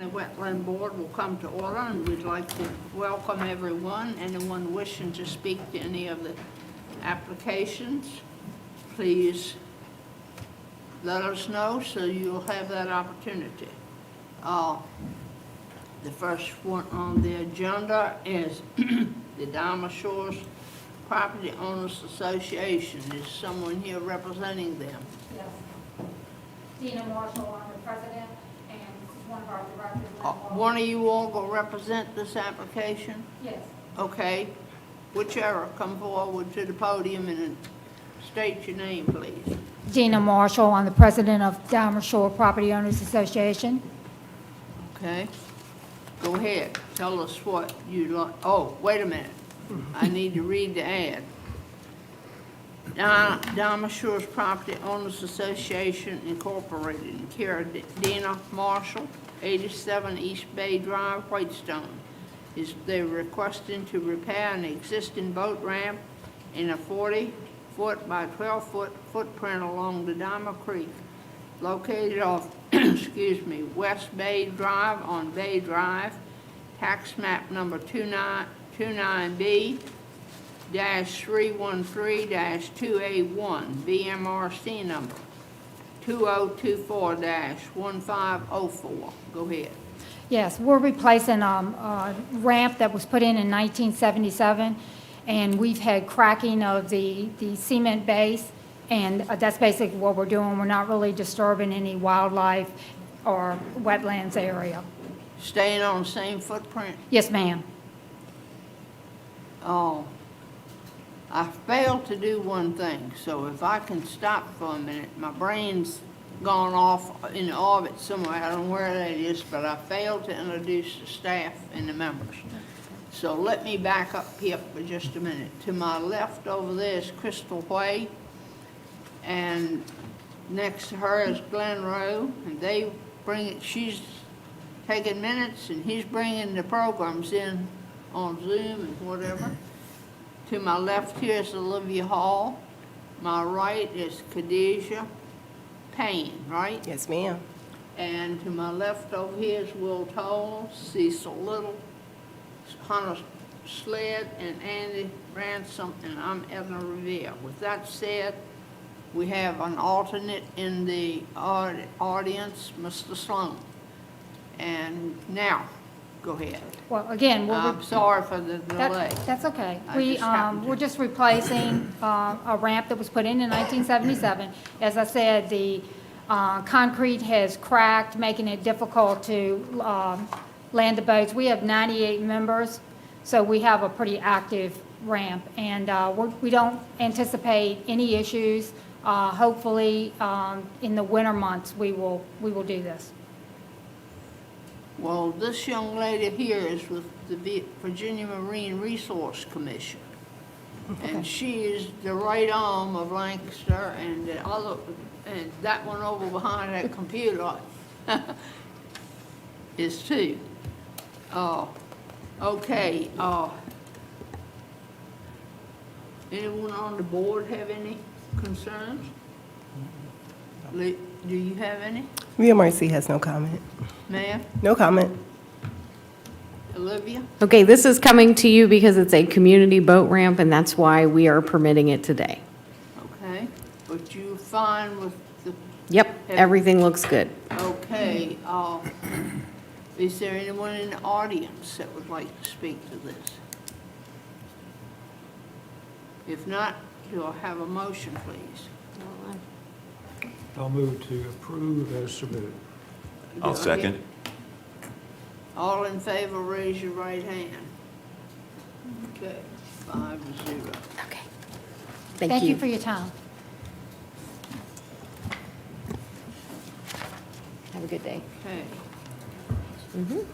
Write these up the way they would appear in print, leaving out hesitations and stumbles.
The Wetland Board will come to order, and we'd like to welcome everyone. Anyone wishing to speak to any of the applications, please let us know so you'll have that opportunity. The first one on the agenda is the Dharma Shores Property Owners Association. Is someone here representing them? Yes. Dina Marshall, I'm the president, and this is one of our directors. One of you all will represent this application? Yes. Okay, whichever, come forward to the podium and state your name, please. Dina Marshall, I'm the president of Dharma Shore Property Owners Association. Okay, go ahead, tell us what you like. Oh, wait a minute, I need to read the ad. Dharma Shores Property Owners Association Incorporated, in care of Dina Marshall, 87 East Bay Drive, Whitestone. They're requesting to repair an existing boat ramp in a 40-foot by 12-foot footprint along the Dharma Creek, located off, West Bay Drive on Bay Drive, tax map number 29B. -313-2A1, BMRC number 2024-1504. Go ahead. Yes, we're replacing a ramp that was put in 1977, and we've had cracking of the cement base, and that's basically what we're doing. We're not really disturbing any wildlife or wetlands area. Staying on the same footprint? Yes, ma'am. Oh, I failed to do one thing, so if I can stop for a minute, my brain's gone off in orbit somewhere, I don't know where that is, but I failed to introduce the staff and the members. So let me back up here for just a minute. To my left over there is Crystal Way, and next to her is Glen Rowe, and they bring it, she's taking minutes, and he's bringing the programs in on Zoom and whatever. To my left here is Olivia Hall. My right is Khadijah Payne, right? Yes, ma'am. And to my left over here is Will Toll, Cecil Little, Hunter Sled, and Andy Ransom, and I'm Edna Revere. With that said, we have an alternate in the audience, Mr. Sloan. And now, go ahead. Well, again, I'm sorry for the delay. That's okay. I just happened to- We're just replacing a ramp that was put in 1977. As I said, the concrete has cracked, making it difficult to land the boats. We have 98 members, so we have a pretty active ramp, and we don't anticipate any issues. Hopefully, in the winter months, we will do this. Well, this young lady here is with the Virginia Marine Resource Commission. And she is the right arm of Lancaster, and the other, and that one over behind that computer is too. Okay, anyone on the board have any concerns? Do you have any? VMRC has no comment. Ma'am? No comment. Olivia? Okay, this is coming to you because it's a community boat ramp, and that's why we are permitting it today. Okay, but you fine with the, Yep, everything looks good. okay, is there anyone in the audience that would like to speak to this? If not, you'll have a motion, please. I'll move to approve as submitted. I'll second. All in favor, raise your right hand. Okay, 5-0. Okay. Thank you for your time. Have a good day. Okay. Mhm.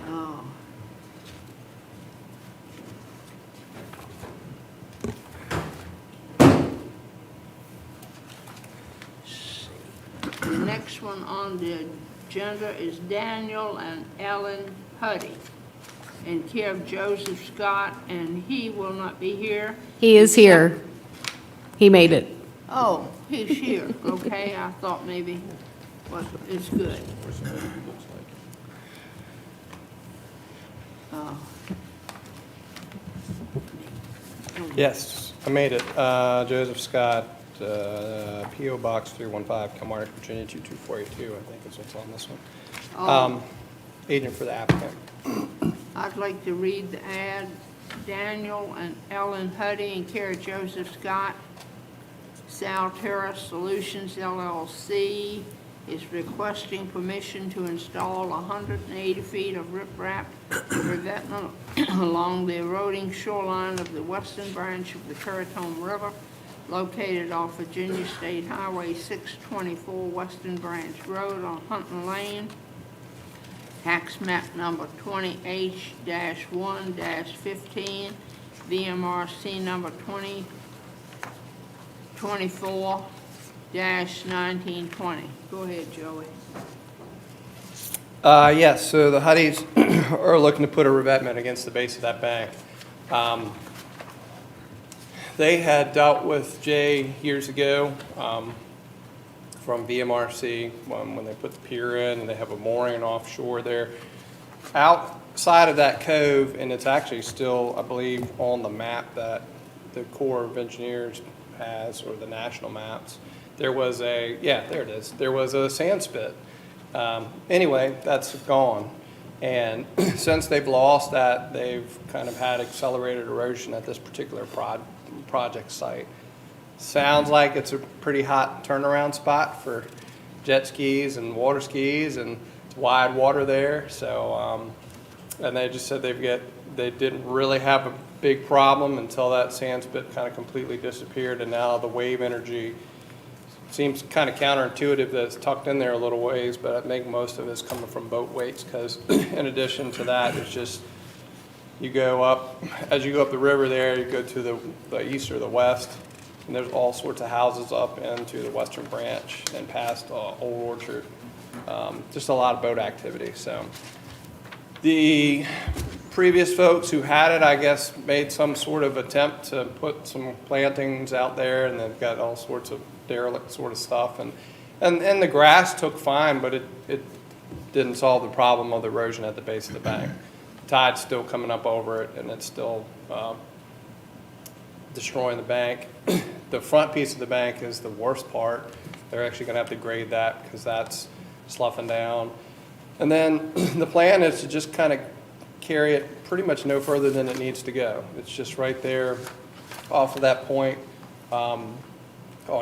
Oh. The next one on the agenda is Daniel and Ellen Huddy, in care of Joseph Scott, and he will not be here. He is here. He made it. Oh, he's here, okay, I thought maybe Well, it's good. Yes, I made it. Joseph Scott, P.O. Box 315, Kilmarnock, Virginia 22482, I think is what's on this one. Agent for the applicant. I'd like to read the ad. Daniel and Ellen Huddy in care of Joseph Scott, Sal Terrace Solutions LLC, is requesting permission to install 180 feet of riprap revetment along the eroding shoreline of the western branch of the Currituck River, located off Virginia State Highway 624 Western Branch Road on Hunting Lane, tax map number 20H-1-15, VMRC number 2024-1920. Go ahead, Joey. Yes, so the Huddies are looking to put a revetment against the base of that bank. They had dealt with Jay years ago from VMRC when they put the pier in, and they have a mooring offshore there. Outside of that cove, and it's actually still, I believe, on the map that the Corps of Engineers has, or the national maps, there was a, yeah, there it is, there was a sand spit. Anyway, that's gone. And since they've lost that, they've kind of had accelerated erosion at this particular project site. Sounds like it's a pretty hot turnaround spot for jet skis and water skis, and it's wide water there. So, and they just said they didn't really have a big problem until that sand spit kind of completely disappeared, and now the wave energy seems kind of counterintuitive that it's tucked in there a little ways, but I think most of it is coming from boat weights, because in addition to that, it's just you go up, as you go up the river there, you go to the east or the west, and there's all sorts of houses up into the western branch and past Old Orchard. Just a lot of boat activity. So the previous folks who had it, I guess, made some sort of attempt to put some plantings out there, and they've got all sorts of derelict sort of stuff. And the grass took fine, but it didn't solve the problem of the erosion at the base of the bank. The tide's still coming up over it, and it's still destroying the bank. The front piece of the bank is the worst part. They're actually going to have to grade that because that's sloughing down. And then the plan is to just kind of carry it pretty much no further than it needs to go. It's just right there off of that point on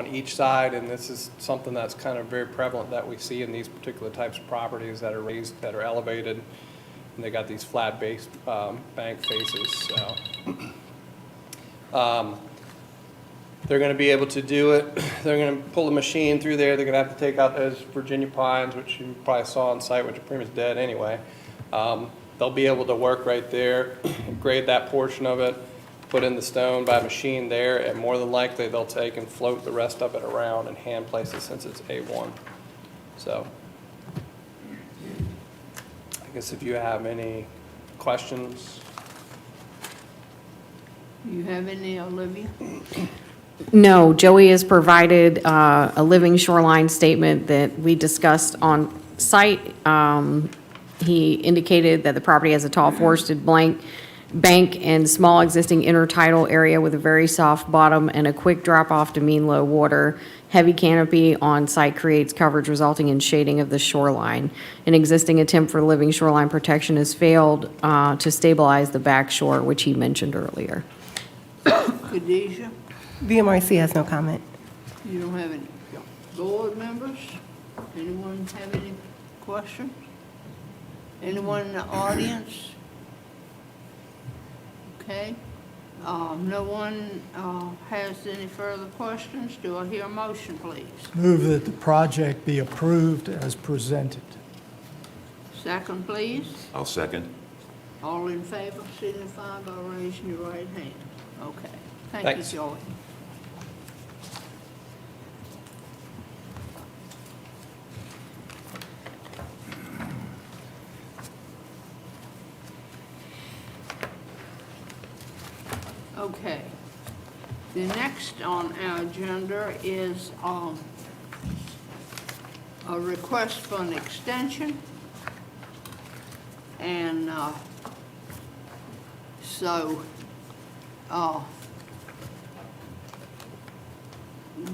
each side, and this is something that's kind of very prevalent that we see in these particular types of properties that are raised, that are elevated, and they got these flat base bank faces. So they're going to be able to do it. They're going to pull the machine through there. They're going to have to take out those Virginia pines, which you probably saw on site, which are pretty much dead anyway. They'll be able to work right there, grade that portion of it, put in the stone by machine there, and more than likely they'll take and float the rest of it around and hand place it since it's A1. So I guess if you have any questions. You have any, Olivia? No, Joey has provided a living shoreline statement that we discussed on site. He indicated that the property has a tall forested bank and small existing intertidal area with a very soft bottom and a quick drop off to mean low water. Heavy canopy on site creates coverage resulting in shading of the shoreline. An existing attempt for living shoreline protection has failed to stabilize the back shore, which he mentioned earlier. Khadijah, VMRC has no comment. you don't have any board members? Anyone have any questions? Anyone in the audience? Okay. No one has any further questions. Do I hear a motion, please? Move that the project be approved as presented. Second, please. I'll second. All in favor, signify by raising your right hand. Okay. Thank you, Thanks. Joey. Okay. The next on our agenda is a request for an extension. And, so,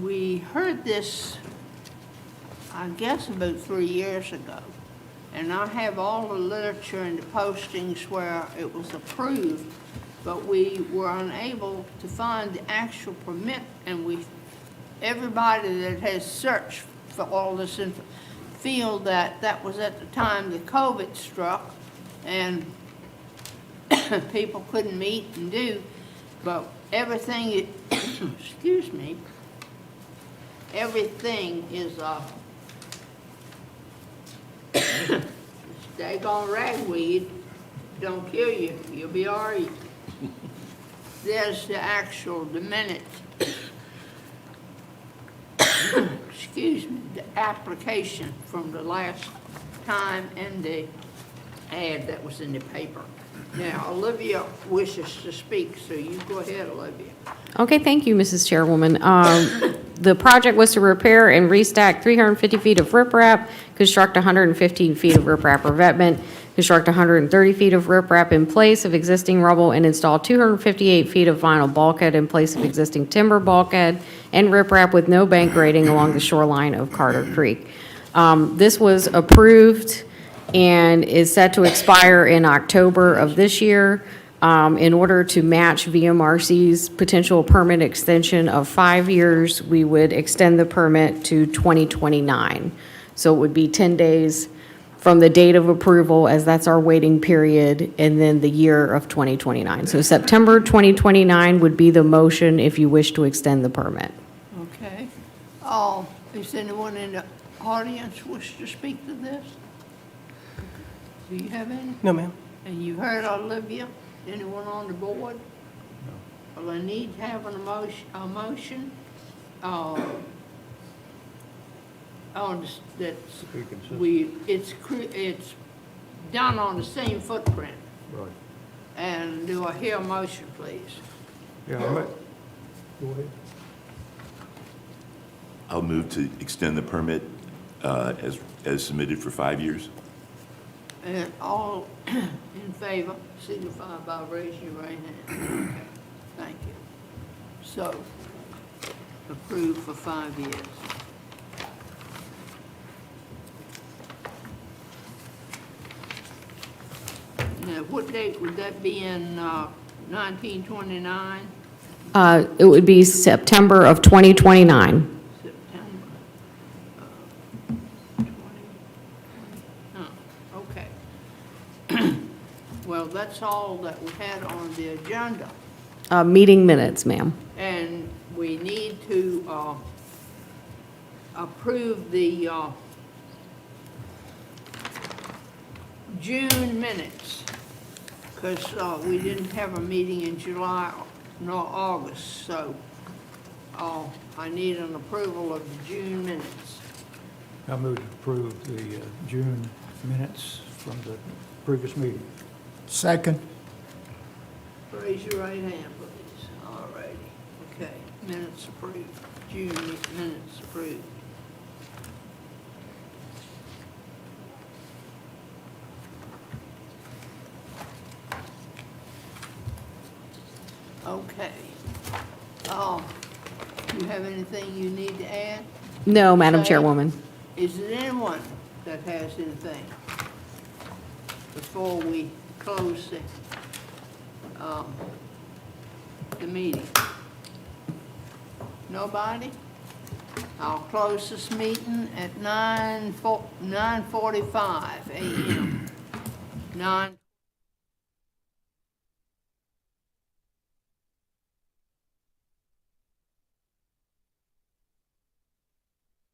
we heard this, I guess, about 3 years ago. And I have all the literature and the postings where it was approved, but we were unable to find the actual permit, and everybody that has searched for all this feel that that was at the time the COVID struck, and people couldn't meet and do, but everything, excuse me, everything is, daggone ragweed, don't kill you, you'll be all right. There's the minute, excuse me, the application from the last time and the ad that was in the paper. Now, Olivia wishes to speak, so you go ahead, Olivia. Okay, thank you, Mrs. Chairwoman. The project was to repair and restack 350 feet of riprap, construct 115 feet of riprap revetment, construct 130 feet of riprap in place of existing rubble, and install 258 feet of vinyl bulkhead in place of existing timber bulkhead and riprap with no bank grading along the shoreline of Carter Creek. This was approved and is set to expire in October of this year. In order to match VMRC's potential permit extension of 5 years, we would extend the permit to 2029. So it would be 10 days from the date of approval, as that's our waiting period, and then the year of 2029. So September 2029 would be the motion if you wish to extend the permit. Okay. Is anyone in the audience wish to speak to this? Do you have any? No, ma'am. And you heard Olivia? Anyone on the board? No. Well, I need to have a motion, on this, that's, Be consistent. it's done on the same footprint. Right. And do I hear a motion, please? Yeah, go ahead. I'll move to extend the permit as submitted for 5 years. And all in favor, signify by raising your right hand. Okay, thank you. So, approved for 5 years. Now, what date would that be in, 1929? It would be September of 2029. September, 20, okay. Well, that's all that we had on the agenda. Meeting minutes, ma'am. And we need to approve the June minutes, because we didn't have a meeting in July nor August, so I need an approval of the June minutes. I move to approve the June minutes from the previous meeting. Second. Raise your right hand, please. All righty. Okay, minutes approved. June minutes approved. Okay. You have anything you need to add? No, Madam Okay. Chairwoman. Is there anyone that has anything before we close the meeting? Nobody? I'll close this meeting at 9:45 a.m. 9